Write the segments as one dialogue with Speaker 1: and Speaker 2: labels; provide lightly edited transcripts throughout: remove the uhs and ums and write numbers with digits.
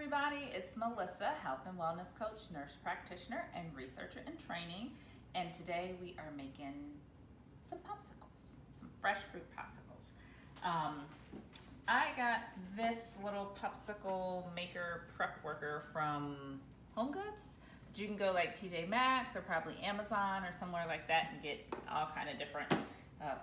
Speaker 1: everybody, it's Melissa, health and wellness coach, nurse practitioner, and researcher in training. And today we are making some popsicles, some fresh fruit popsicles. I got this little popsicle maker prep worker from Home Goods. But you can go like TJ Maxx or probably Amazon or somewhere like that and get all kind of different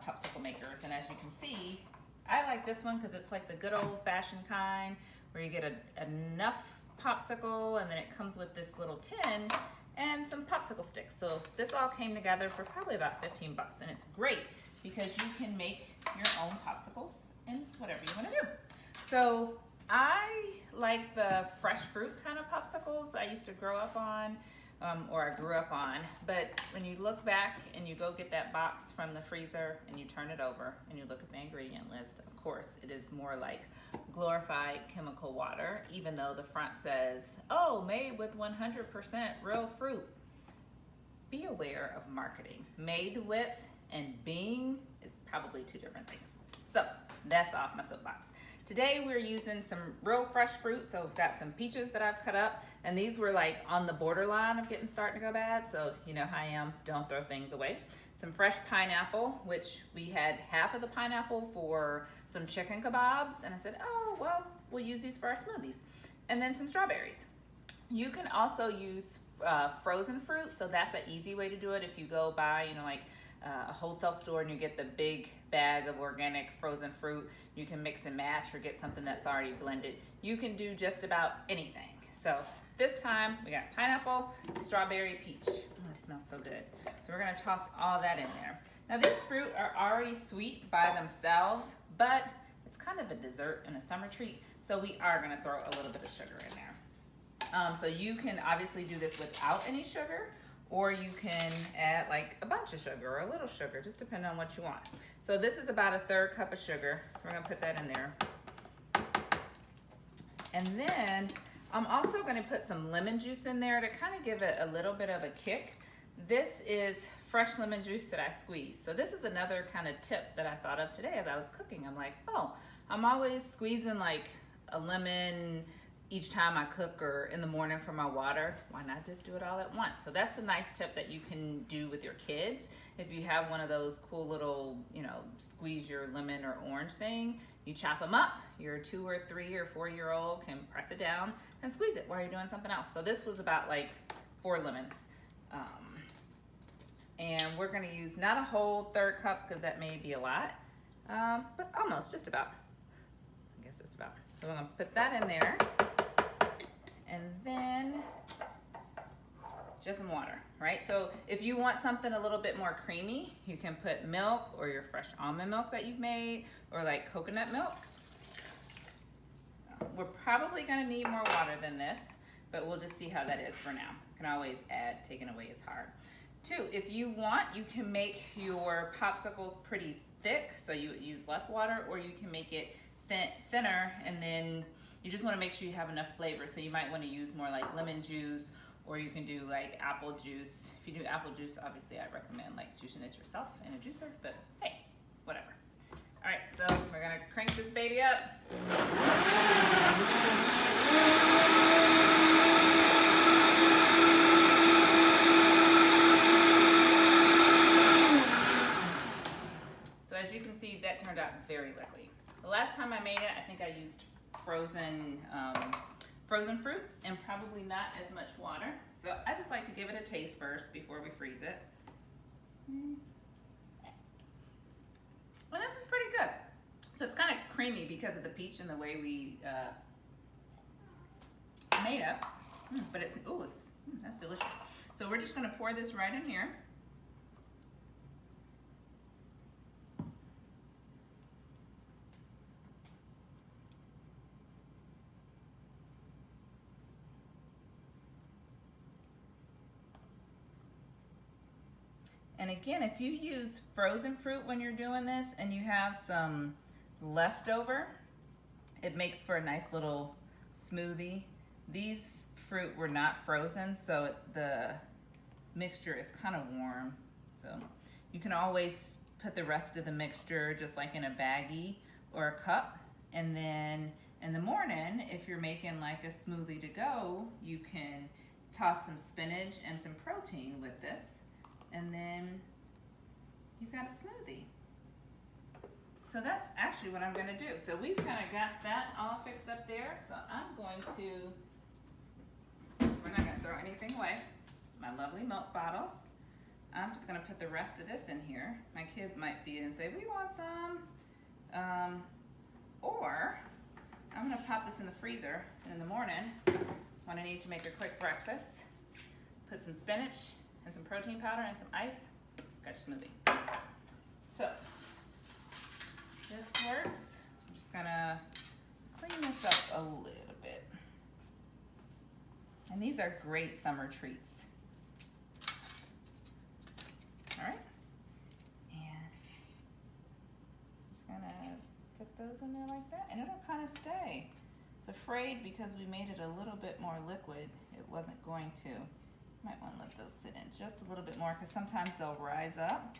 Speaker 1: popsicle makers. And as you can see, I like this one because it's like the good old fashioned kind where you get enough popsicle and then it comes with this little tin and some popsicle sticks. So this all came together for probably about 15 bucks, and it's great because you can make your own popsicles and whatever you want to do. So I like the fresh fruit kind of popsicles I used to grow up on, or I grew up on, but when you look back and you go get that box from the freezer and you turn it over and you look at the ingredient list, of course it is more like glorified chemical water, even though the front says, oh, made with 100% real fruit. Be aware of marketing. Made with and being is probably two different things. So that's off my soapbox. Today we're using some real fresh fruit. So we've got some peaches that I've cut up, and these were like on the borderline of starting to go bad. So you know how I am, don't throw things away. Some fresh pineapple, which we had half of the pineapple for some chicken kebabs. And I said, oh, well, we'll use these for our smoothies. And then some strawberries. You can also use frozen fruit. So that's an easy way to do it. If you go buy, like a wholesale store and you get the big bag of organic frozen fruit, you can mix and match or get something that's already blended. You can do just about anything. So this time we got pineapple, strawberry, peach. Oh, it smells so good. So we're gonna toss all that in there. Now these fruit are already sweet by themselves, but it's kind of a dessert and a summer treat. So we are gonna throw a little bit of sugar in there. So you can obviously do this without any sugar, or you can add like a bunch of sugar or a little sugar, just depending on what you want. So this is about a 1/3 cup of sugar. We're gonna put that in there. And then I'm also gonna put some lemon juice in there to kind of give it a little bit of a kick. This is fresh lemon juice that I squeeze. So this is another kind of tip that I thought of today as I was cooking. I'm like, oh, I'm always squeezing like a lemon each time I cook or in the morning for my water. Why not just do it all at once? So that's a nice tip that you can do with your kids. If you have one of those cool little, squeeze your lemon or orange thing, you chop them up. Your 2 or 3 or 4-year-old can press it down and squeeze it while you're doing something else. So this was about like 4 lemons. And we're gonna use not a whole 1/3 cup because that may be a lot, but almost, just about. I guess just about. So we're gonna put that in there. And then just some water, right? So if you want something a little bit more creamy, you can put milk or your fresh almond milk that you've made, or like coconut milk. We're probably gonna need more water than this, but we'll just see how that is for now. You can always add, taking away is hard. 2, if you want, you can make your popsicles pretty thick, so you use less water, or you can make it thinner, and then you just want to make sure you have enough flavor. So you might want to use more like lemon juice, or you can do like apple juice. If you do apple juice, obviously I recommend like juicing it yourself in a juicer, but hey, whatever. All right, so we're gonna crank this baby up. So as you can see, that turned out very liquidy. The last time I made it, I think I used frozen fruit and probably not as much water. So I just like to give it a taste first before we freeze it. Well, this is pretty good. So it's kind of creamy because of the peach and the way we made it. But it's, that's delicious. So we're just gonna pour this right in here. And again, if you use frozen fruit when you're doing this and you have some leftover, it makes for a nice little smoothie. These fruit were not frozen, so the mixture is kind of warm. So you can always put the rest of the mixture just like in a baggie or a cup, and then in the morning, if you're making like a smoothie to go, you can toss some spinach and some protein with this, and then you've got a smoothie. So that's actually what I'm gonna do. So we've kind of got that all fixed up there. So I'm going to, we're not gonna throw anything away. My lovely milk bottles. I'm just gonna put the rest of this in here. My kids might see it and say, we want some. Or I'm gonna pop this in the freezer, and in the morning, when I need to make a quick breakfast, put some spinach and some protein powder and some ice, got your smoothie. So, this works. I'm just gonna clean this up a little bit. And these are great summer treats. All right, and just gonna put those in there like that, and it'll kind of stay. I was afraid because we made it a little bit more liquid, it wasn't going to. Might want to let those sit in just a little bit more because sometimes they'll rise up.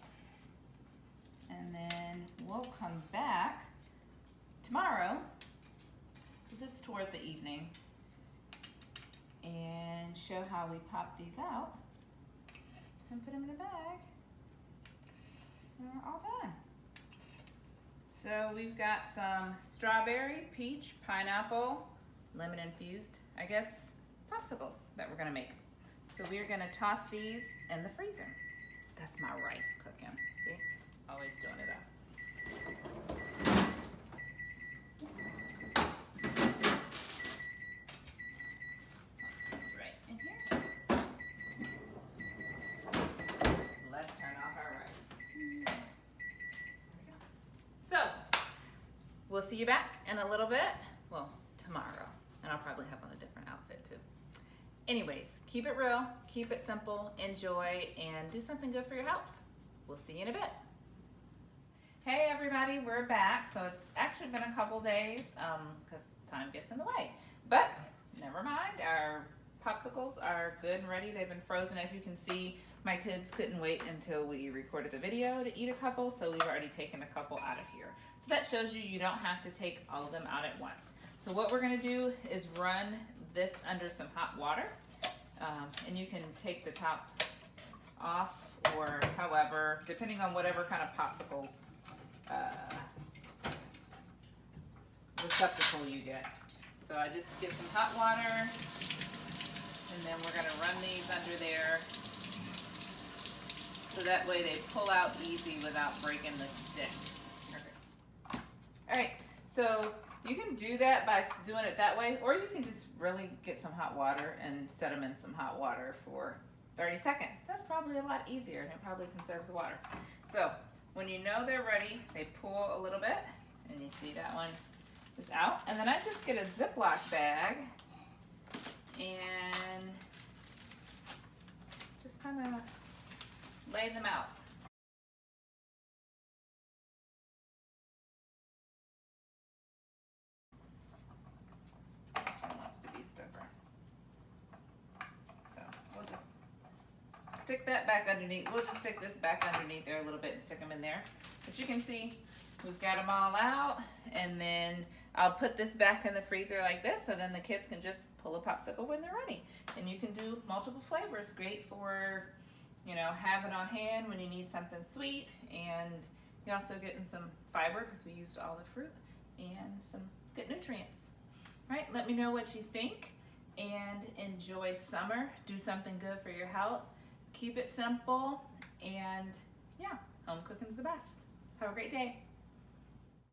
Speaker 1: And then we'll come back tomorrow, because it's toward the evening, and show how we pop these out and put them in a bag. And we're all done. So we've got some strawberry, peach, pineapple, lemon infused, I guess, popsicles that we're gonna make. So we're gonna toss these in the freezer. That's my rice cooking, see? Always doing it up. Just put this right in here. Let's turn off our rice. There we go. So, we'll see you back in a little bit. Well, tomorrow. And I'll probably have on a different outfit too. Anyways, keep it real, keep it simple, enjoy, and do something good for your health. We'll see you in a bit. Hey everybody, we're back. So it's actually been a couple days because time gets in the way. But never mind, our popsicles are good and ready. They've been frozen, as you can see. My kids couldn't wait until we recorded the video to eat a couple, so we've already taken a couple out of here. So that shows you don't have to take all of them out at once. So what we're gonna do is run this under some hot water, and you can take the top off, or however, depending on whatever kind of popsicles receptacle you get. So I just get some hot water, and then we're gonna run these under there, so that way they pull out easy without breaking the stick. Okay. All right, so you can do that by doing it that way, or you can just really get some hot water and set them in some hot water for 30 seconds. That's probably a lot easier, and it probably conserves water. So when you know they're ready, they pull a little bit, and you see that one is out. And then I just get a Ziploc bag and just kind of lay them out. This one wants to be stubborn. So we'll just stick that back underneath. We'll just stick this back underneath there a little bit and stick them in there. As you can see, we've got them all out, and then I'll put this back in the freezer like this, so then the kids can just pull a popsicle when they're ready. And you can do multiple flavors. Great for, you know, have it on hand when you need something sweet, and you're also getting some fiber because we used all the fruit, and some good nutrients. All right, let me know what you think, and enjoy summer. Do something good for your health. Keep it simple, and yeah, home cooking's the best. Have a great day.